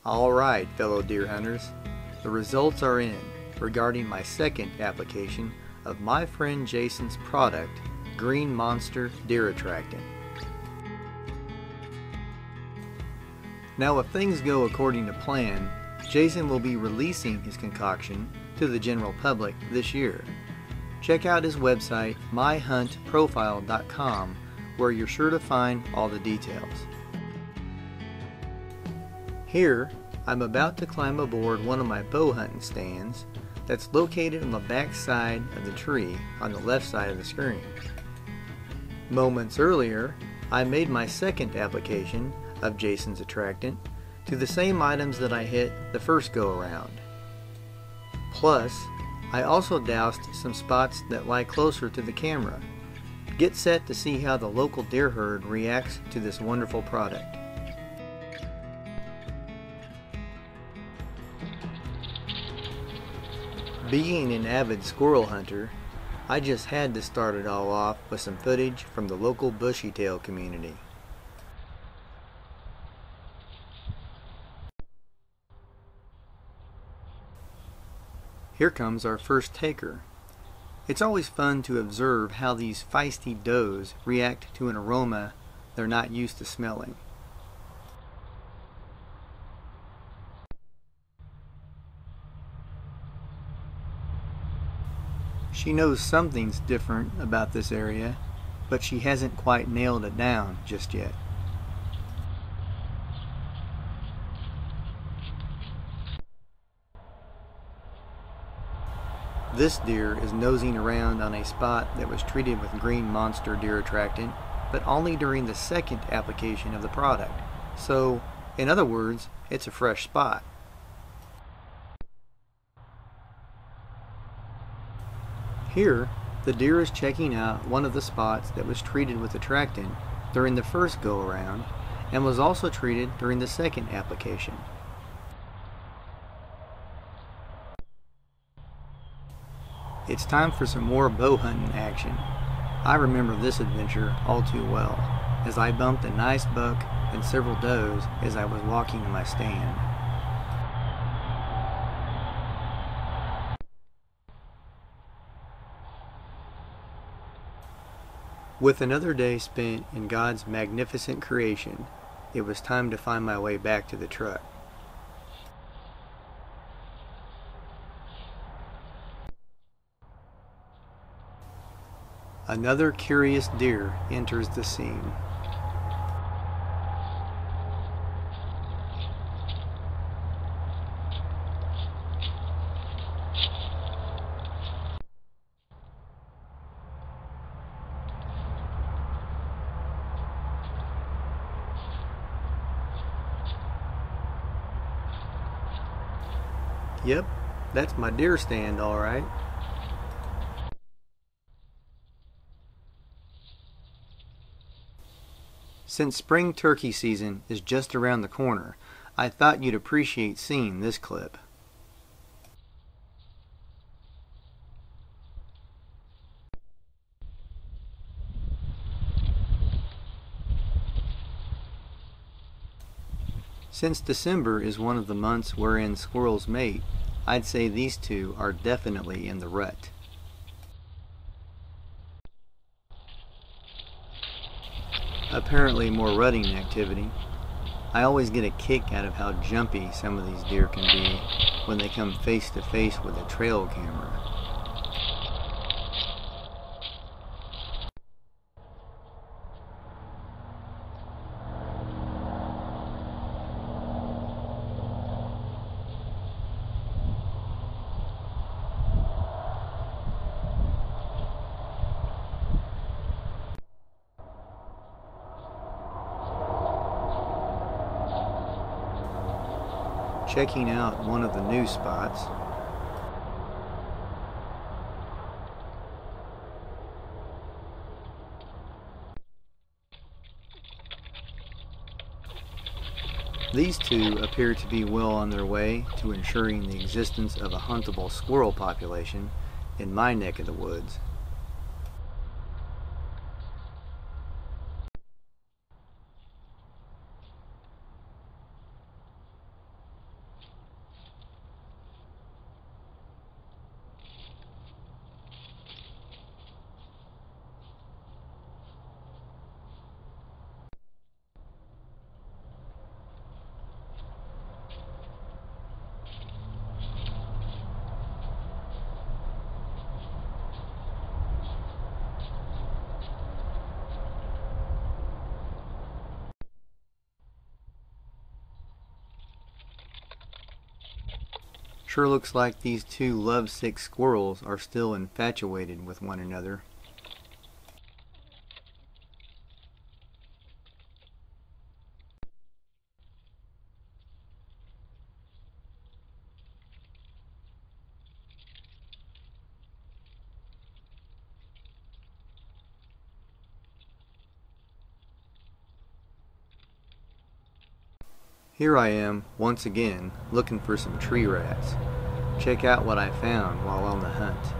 Alright, fellow deer hunters, the results are in regarding my second application of my friend Jason's product, Green Monster Deer Attractant. Now if things go according to plan, Jason will be releasing his concoction to the general public this year. Check out his website, myhuntprofile.com, where you're sure to find all the details. Here, I'm about to climb aboard one of my bow hunting stands that's located on the back side of the tree on the left side of the screen. Moments earlier, I made my second application of Jason's Attractant to the same items that I hit the first go around. Plus, I also doused some spots that lie closer to the camera. Get set to see how the local deer herd reacts to this wonderful product. Being an avid squirrel hunter, I just had to start it all off with some footage from the local bushy-tail community. Here comes our first taker. It's always fun to observe how these feisty does react to an aroma they're not used to smelling. She knows something's different about this area, but she hasn't quite nailed it down just yet. This deer is nosing around on a spot that was treated with Green Monster Deer Attractant, but only during the second application of the product. So, in other words, it's a fresh spot. Here, the deer is checking out one of the spots that was treated with Attractant during the first go-around and was also treated during the second application. It's time for some more bow hunting action. I remember this adventure all too well, as I bumped a nice buck and several does as I was walking to my stand. With another day spent in God's magnificent creation, it was time to find my way back to the truck. Another curious deer enters the scene. Yep, that's my deer stand, all right. Since spring turkey season is just around the corner, I thought you'd appreciate seeing this clip. Since December is one of the months wherein squirrels mate, I'd say these two are definitely in the rut. Apparently more rutting activity. I always get a kick out of how jumpy some of these deer can be when they come face to face with a trail camera. Checking out one of the new spots. These two appear to be well on their way to ensuring the existence of a huntable squirrel population in my neck of the woods. Sure looks like these two lovesick squirrels are still infatuated with one another. Here I am, once again, looking for some tree rats. Check out what I found while on the hunt.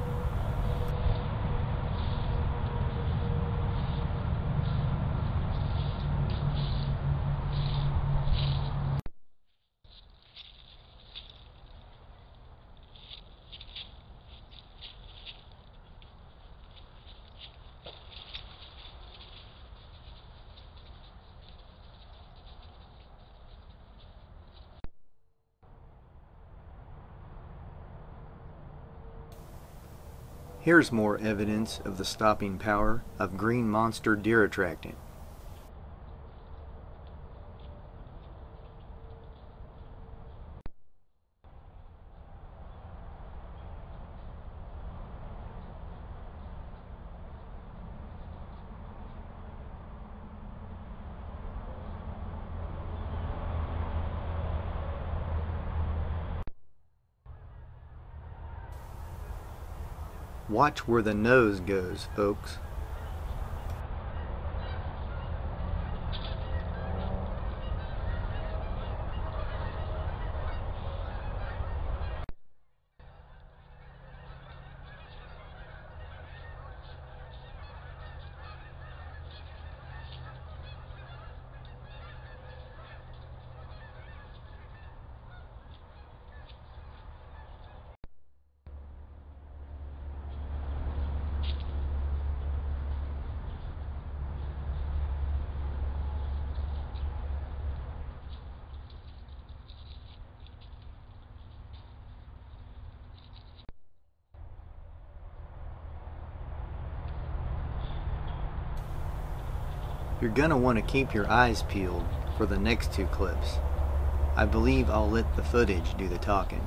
Here's more evidence of the stopping power of green monster deer attractant. Watch where the nose goes, folks. You're gonna want to keep your eyes peeled for the next two clips. I believe I'll let the footage do the talking.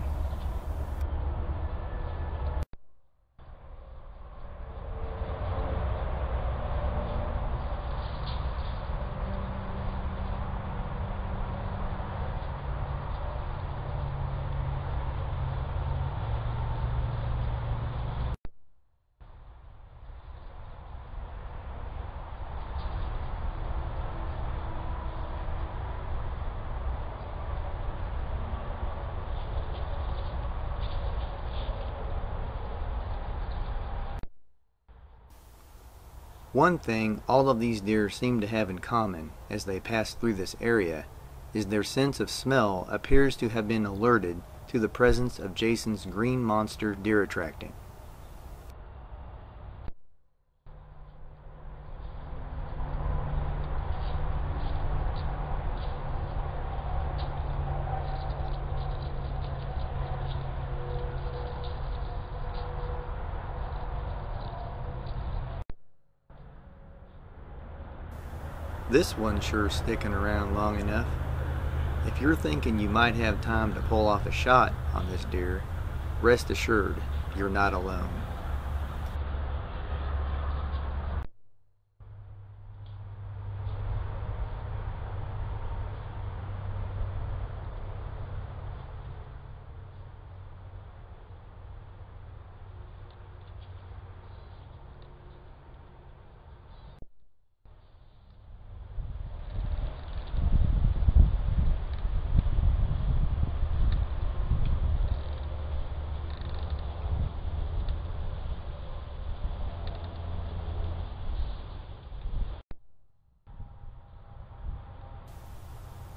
One thing all of these deer seem to have in common as they pass through this area is their sense of smell appears to have been alerted to the presence of Jason's green monster deer attractant. This one's sure sticking around long enough. If you're thinking you might have time to pull off a shot on this deer, rest assured you're not alone.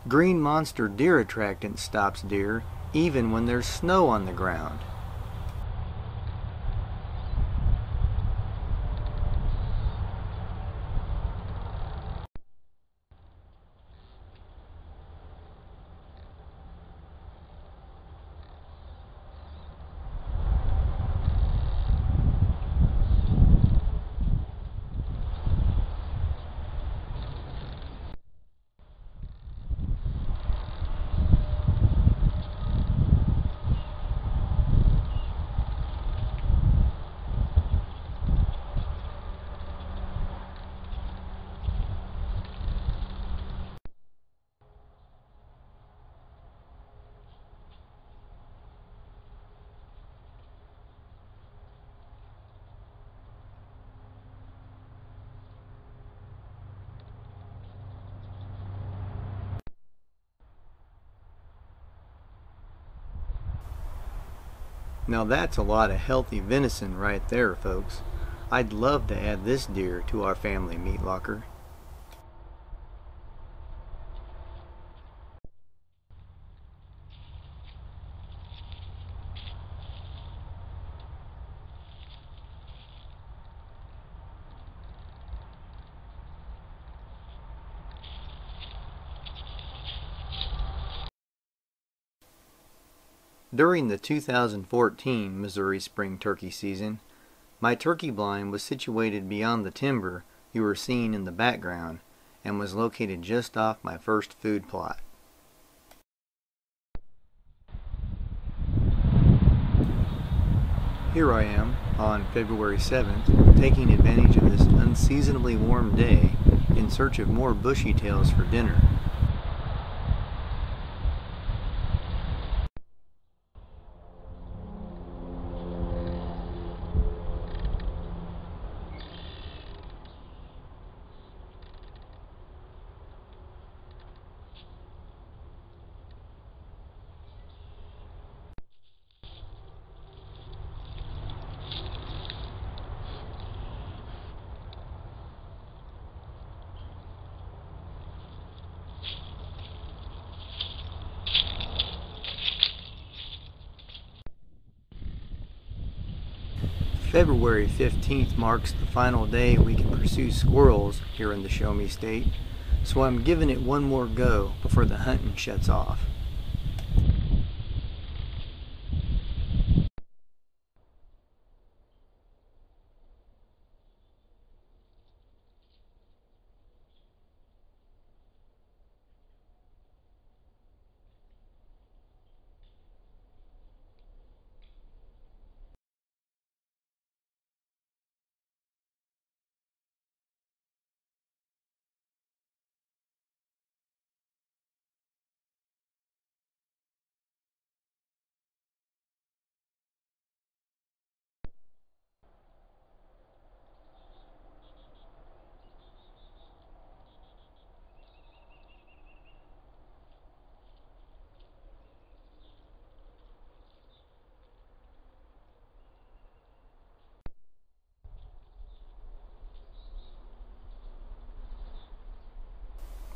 Green monster deer attractant stops deer even when there's snow on the ground. Now that's a lot of healthy venison right there, folks. I'd love to add this deer to our family meat locker. During the 2014 Missouri spring turkey season, my turkey blind was situated beyond the timber you are seeing in the background and was located just off my first food plot. Here I am, on February 7th, taking advantage of this unseasonably warm day in search of more bushy tails for dinner. February 15th marks the final day we can pursue squirrels here in the Show Me State, so I'm giving it one more go before the hunting shuts off.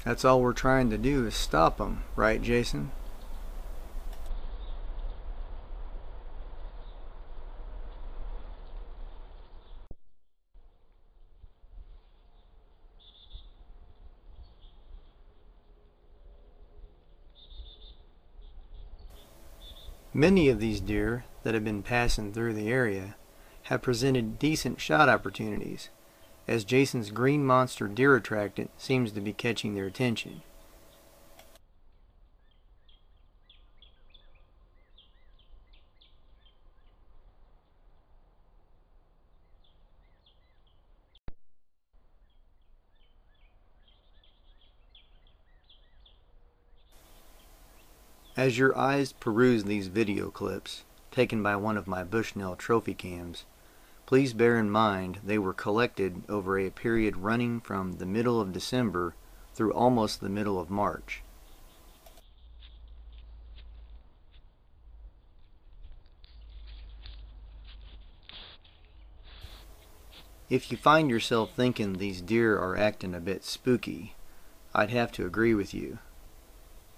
That's all we're trying to do is stop them, right, Jason? Many of these deer that have been passing through the area have presented decent shot opportunities, as Jason's green monster deer attractant seems to be catching their attention. As your eyes peruse these video clips, taken by one of my Bushnell trophy cams, please bear in mind they were collected over a period running from the middle of December through almost the middle of March. If you find yourself thinking these deer are acting a bit spooky, I'd have to agree with you.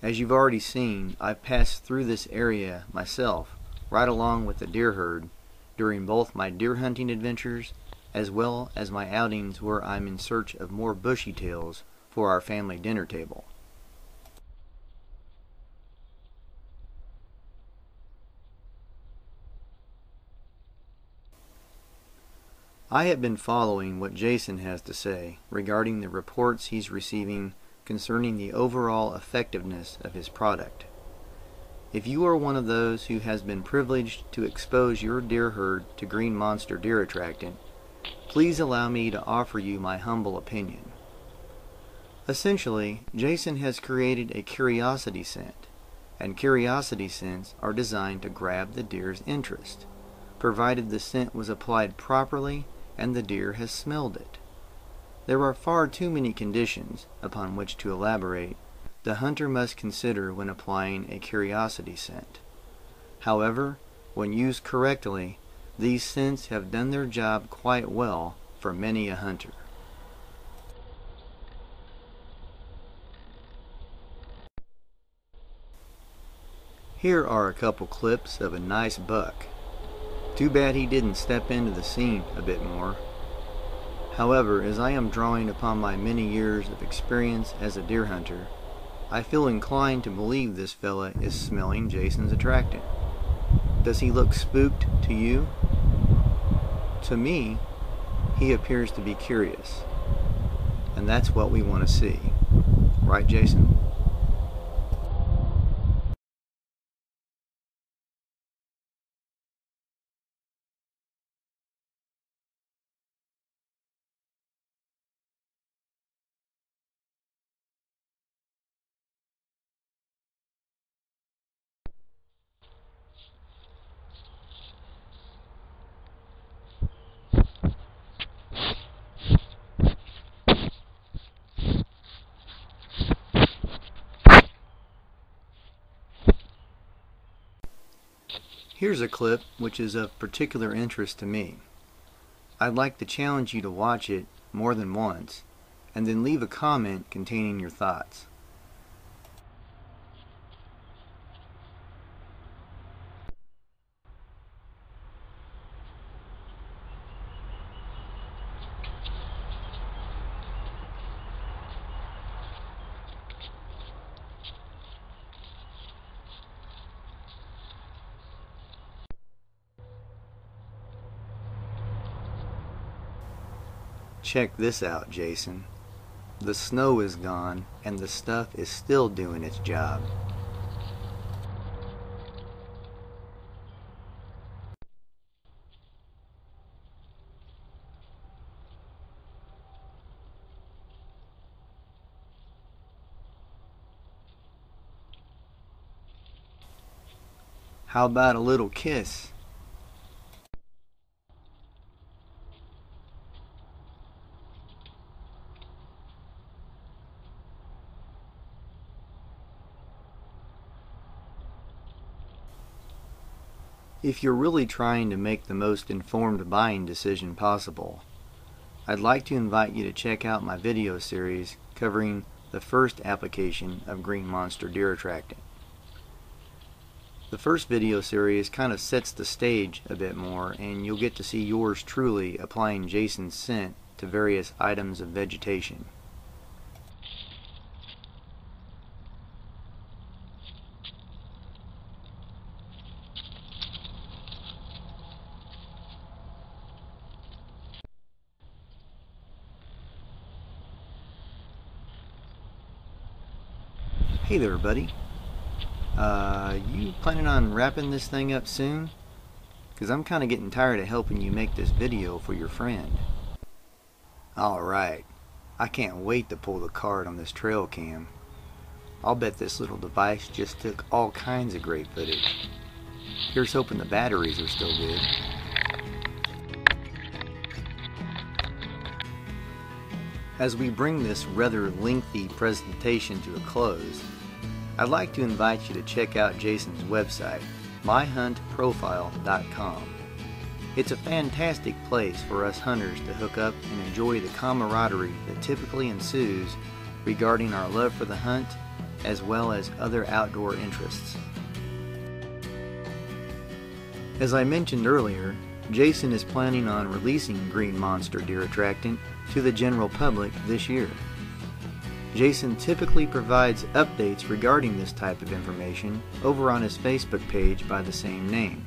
As you've already seen, I've passed through this area myself, right along with the deer herd, during both my deer hunting adventures as well as my outings where I'm in search of more bushy tails for our family dinner table. I have been following what Jason has to say regarding the reports he's receiving concerning the overall effectiveness of his product. If you are one of those who has been privileged to expose your deer herd to green monster deer attractant, please allow me to offer you my humble opinion. Essentially, Jason has created a curiosity scent, and curiosity scents are designed to grab the deer's interest, provided the scent was applied properly and the deer has smelled it. There are far too many conditions upon which to elaborate the hunter must consider when applying a curiosity scent. However, When used correctly, these scents have done their job quite well for many a hunter. Here are a couple clips of a nice buck. Too bad he didn't step into the scene a bit more. However, as I am drawing upon my many years of experience as a deer hunter, I feel inclined to believe this fella is smelling Jason's attractant. Does he look spooked to you? To me, he appears to be curious. And that's what we want to see. Right, Jason? Here's a clip which is of particular interest to me. I'd like to challenge you to watch it more than once, and then leave a comment containing your thoughts. Check this out, Jason. The snow is gone, and the stuff is still doing its job. How about a little kiss? If you're really trying to make the most informed buying decision possible, I'd like to invite you to check out my video series covering the first application of Green Monster Deer Attractant. The first video series kind of sets the stage a bit more, and you'll get to see yours truly applying Jason's scent to various items of vegetation. Hey there, buddy. You planning on wrapping this thing up soon? Because I'm kind of getting tired of helping you make this video for your friend. Alright, I can't wait to pull the card on this trail cam. I'll bet this little device just took all kinds of great footage. Here's hoping the batteries are still good. As we bring this rather lengthy presentation to a close, I'd like to invite you to check out Jason's website, myhuntprofile.com. It's a fantastic place for us hunters to hook up and enjoy the camaraderie that typically ensues regarding our love for the hunt as well as other outdoor interests. As I mentioned earlier, Jason is planning on releasing Green Monster Deer Attractant to the general public this year. Jason typically provides updates regarding this type of information over on his Facebook page by the same name,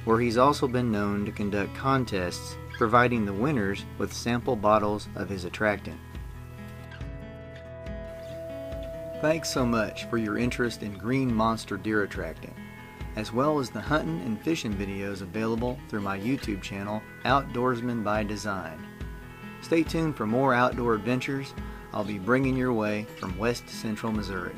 where he's also been known to conduct contests providing the winners with sample bottles of his attractant. Thanks so much for your interest in Green Monster Deer Attractant, as well as the hunting and fishing videos available through my YouTube channel, Outdoorsman by Design. Stay tuned for more outdoor adventures I'll be bringing your way from West Central Missouri.